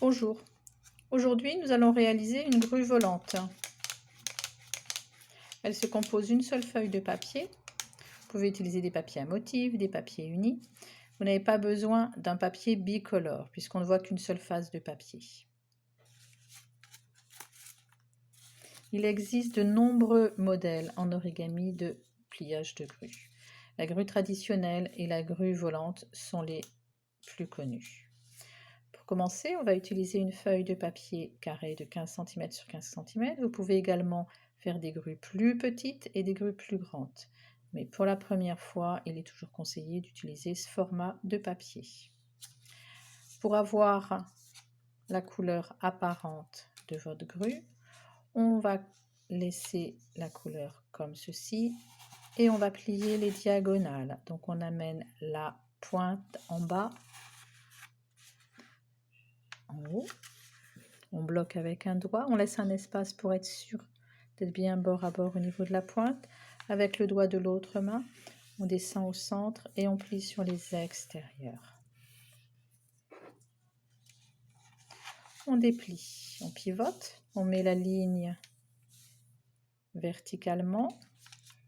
Bonjour, aujourd'hui nous allons réaliser une grue volante. Elle se compose d'une seule feuille de papier. Vous pouvez utiliser des papiers à motifs, des papiers unis. Vous n'avez pas besoin d'un papier bicolore puisqu'on ne voit qu'une seule face de papier. Il existe de nombreux modèles en origami de pliage de grue. La grue traditionnelle et la grue volante sont les plus connues. Pour commencer, on va utiliser une feuille de papier carré de 15 cm sur 15 cm. Vous pouvez également faire des grues plus petites et des grues plus grandes. Mais pour la première fois, il est toujours conseillé d'utiliser ce format de papier. Pour avoir la couleur apparente de votre grue, on va laisser la couleur comme ceci et on va plier les diagonales. Donc on amène la pointe en bas, en haut. On bloque avec un doigt, on laisse un espace pour être sûr d'être bien bord à bord au niveau de la pointe. Avec le doigt de l'autre main, on descend au centre et on plie sur les extérieurs. On déplie, on pivote, on met la ligne verticalement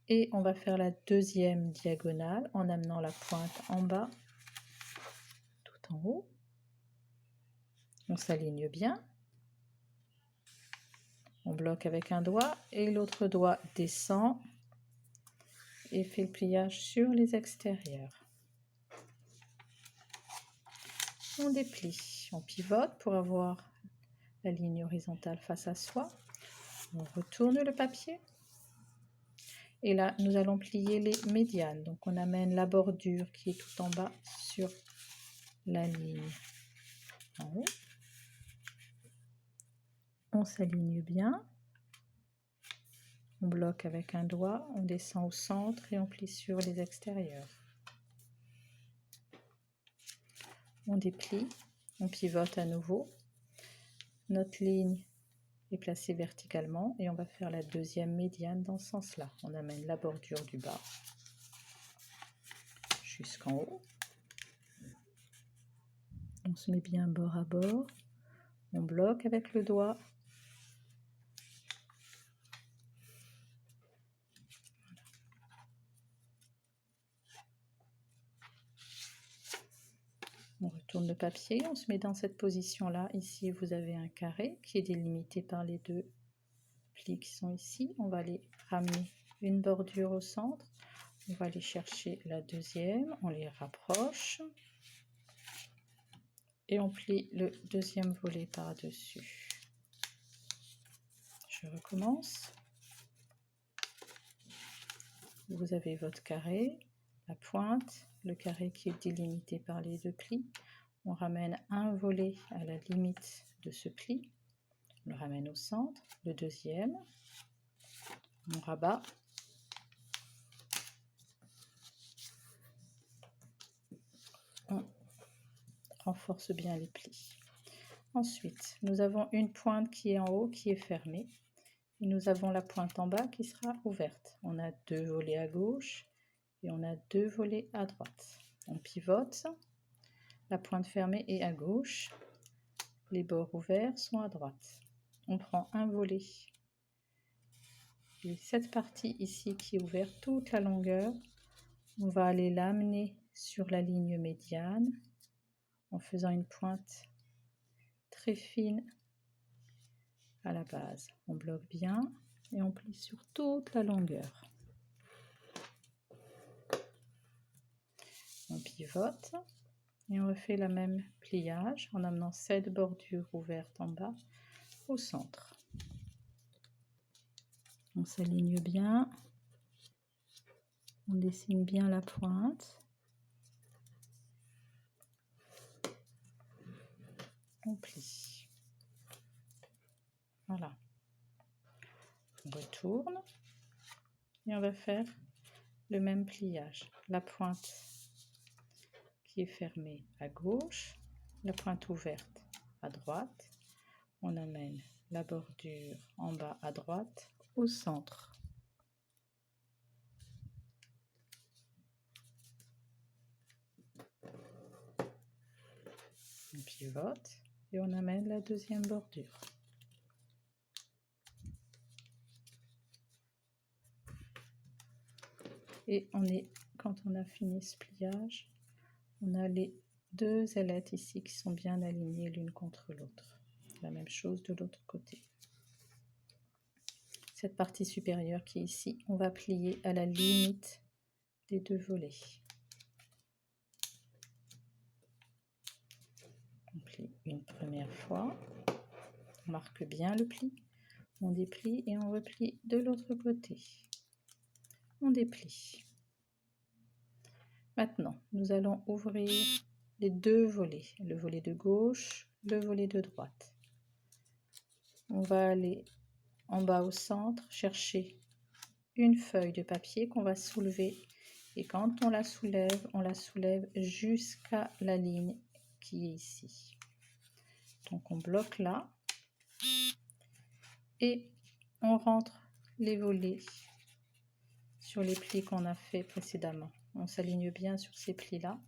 et on va faire la deuxième diagonale en amenant la pointe en bas, tout en haut. On s'aligne bien. On bloque avec un doigt et l'autre doigt descend et fait le pliage sur les extérieurs. On déplie, on pivote pour avoir la ligne horizontale face à soi. On retourne le papier. Et là, nous allons plier les médianes. Donc, on amène la bordure qui est tout en bas sur la ligne en haut. On s'aligne bien. On bloque avec un doigt, on descend au centre et on plie sur les extérieurs. On déplie, on pivote à nouveau. Notre ligne est placée verticalement et on va faire la deuxième médiane dans ce sens-là. On amène la bordure du bas jusqu'en haut. On se met bien bord à bord. On bloque avec le doigt. On retourne le papier, on se met dans cette position-là. Ici, vous avez un carré qui est délimité par les deux plis qui sont ici. On va aller ramener une bordure au centre. On va aller chercher la deuxième, on les rapproche. Et on plie le deuxième volet par-dessus. Je recommence. Vous avez votre carré, la pointe, le carré qui est délimité par les deux plis. On ramène un volet à la limite de ce pli. On le ramène au centre, le deuxième. On rabat. On renforce bien les plis. Ensuite, nous avons une pointe qui est en haut, qui est fermée. Et nous avons la pointe en bas qui sera ouverte. On a deux volets à gauche et on a deux volets à droite. On pivote. La pointe fermée est à gauche. Les bords ouverts sont à droite. On prend un volet. Et cette partie ici qui est ouverte toute la longueur, on va aller l'amener sur la ligne médiane en faisant une pointe très fine à la base. On bloque bien et on plie sur toute la longueur. On pivote et on refait le même pliage en amenant cette bordure ouverte en bas au centre. On s'aligne bien, on dessine bien la pointe. On plie. Voilà. On retourne et on va faire le même pliage. La pointe qui est fermée à gauche, la pointe ouverte à droite. On amène la bordure en bas à droite au centre. On pivote. et on amène la deuxième bordure. Et quand on a fini ce pliage, on a les deux ailettes ici qui sont bien alignées l'une contre l'autre. La même chose de l'autre côté. Cette partie supérieure qui est ici, on va plier à la limite des deux volets. On plie une première fois, on marque bien le pli, on déplie et on replie de l'autre côté. On déplie. Maintenant, nous allons ouvrir les deux volets, le volet de gauche, le volet de droite. On va aller en bas au centre, chercher une feuille de papier qu'on va soulever. Et quand on la soulève jusqu'à la ligne qui est ici. Donc on bloque là et on rentre les volets sur les plis qu'on a fait précédemment. On s'aligne bien sur ces plis-là.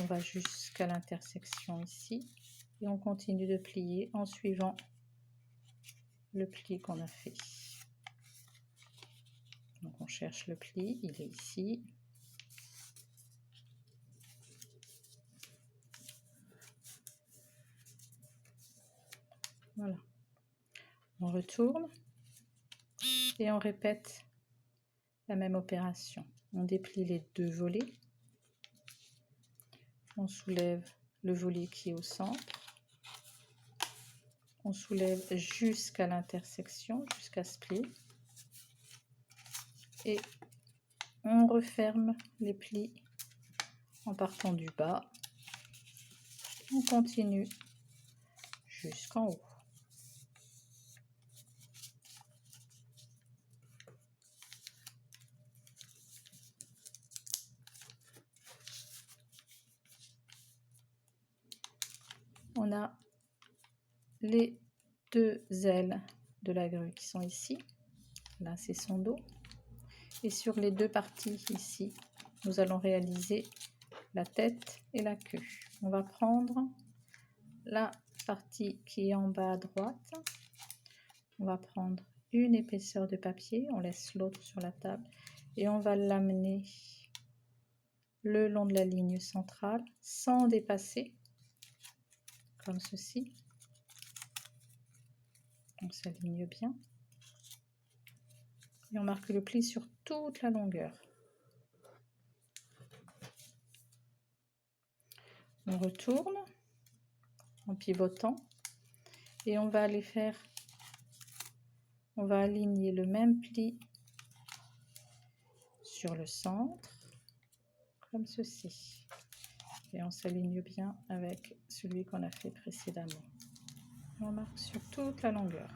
On va jusqu'à l'intersection ici et on continue de plier en suivant le pli qu'on a fait. Donc on cherche le pli, il est ici. Voilà. On retourne et on répète la même opération. On déplie les deux volets. On soulève le volet qui est au centre. On soulève jusqu'à l'intersection, jusqu'à ce pli. Et on referme les plis en partant du bas. On continue jusqu'en haut. On a les deux ailes de la grue qui sont ici. Là, c'est son dos. Et sur les deux parties ici, nous allons réaliser la tête et la queue. On va prendre la partie qui est en bas à droite. On va prendre une épaisseur de papier, on laisse l'autre sur la table et on va l'amener le long de la ligne centrale sans dépasser, comme ceci. On s'aligne bien et on marque le pli sur toute la longueur. On retourne en pivotant et on va aller faire, on va aligner le même pli sur le centre comme ceci et on s'aligne bien avec celui qu'on a fait précédemment. On marque sur toute la longueur.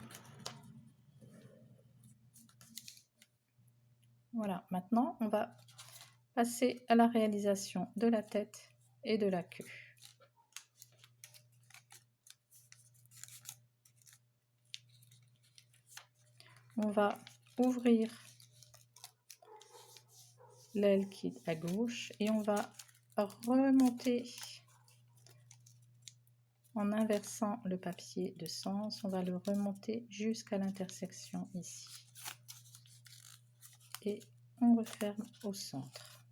Voilà, maintenant on va passer à la réalisation de la tête et de la queue. On va ouvrir l'aile qui est à gauche et on va remonter en inversant le papier de sens. On va le remonter jusqu'à l'intersection ici. Et on referme au centre.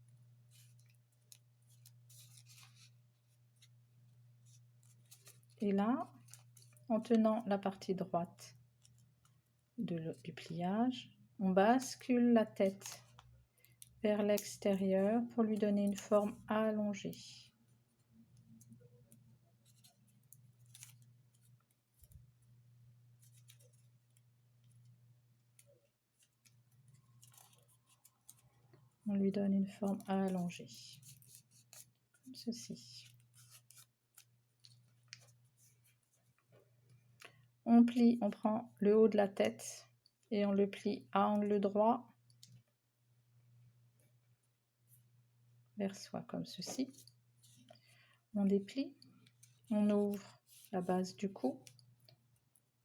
Et là, en tenant la partie droite du pliage, on bascule la tête vers l'extérieur pour lui donner une forme allongée. On lui donne une forme allongée, comme ceci. On plie, on prend le haut de la tête et on le plie à angle droit vers soi, comme ceci. On déplie, on ouvre la base du cou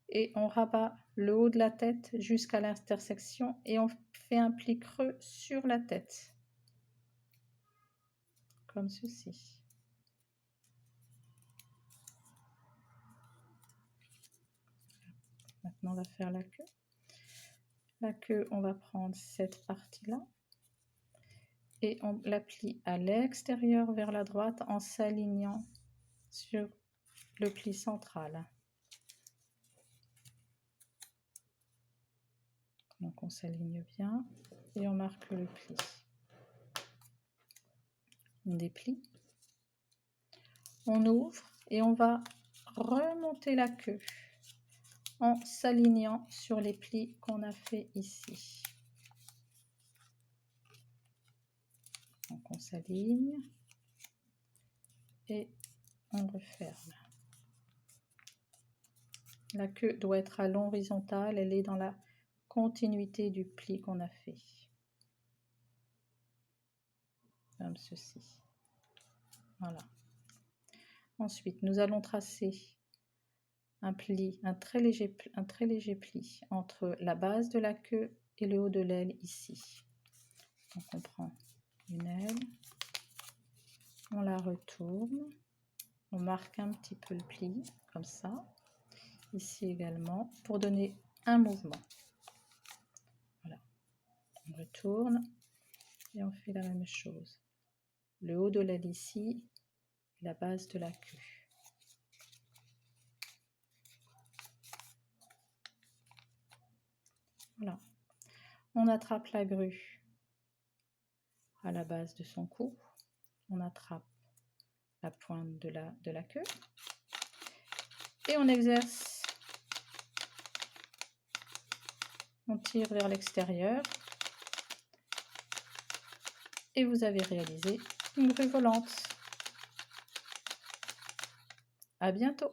et on rabat le haut de la tête jusqu'à l'intersection et on fait un pli creux sur la tête, comme ceci. Maintenant, on va faire la queue. La queue, on va prendre cette partie-là et on la plie à l'extérieur vers la droite en s'alignant sur le pli central. Donc on s'aligne bien et on marque le pli. On déplie, on ouvre et on va remonter la queue en s'alignant sur les plis qu'on a fait ici. Donc on s'aligne et on referme. La queue doit être à l'horizontale, elle est dans la continuité du pli qu'on a fait. Comme ceci. Voilà. Ensuite, nous allons tracer un pli, un très léger pli entre la base de la queue et le haut de l'aile ici. Donc on prend une aile, on la retourne, on marque un petit peu le pli, comme ça, ici également, pour donner un mouvement. Voilà, on retourne et on fait la même chose. Le haut de l'aile ici, la base de la queue. Voilà, on attrape la grue à la base de son cou, on attrape la pointe de la queue et on exerce, on tire vers l'extérieur et vous avez réalisé une grue volante. À bientôt.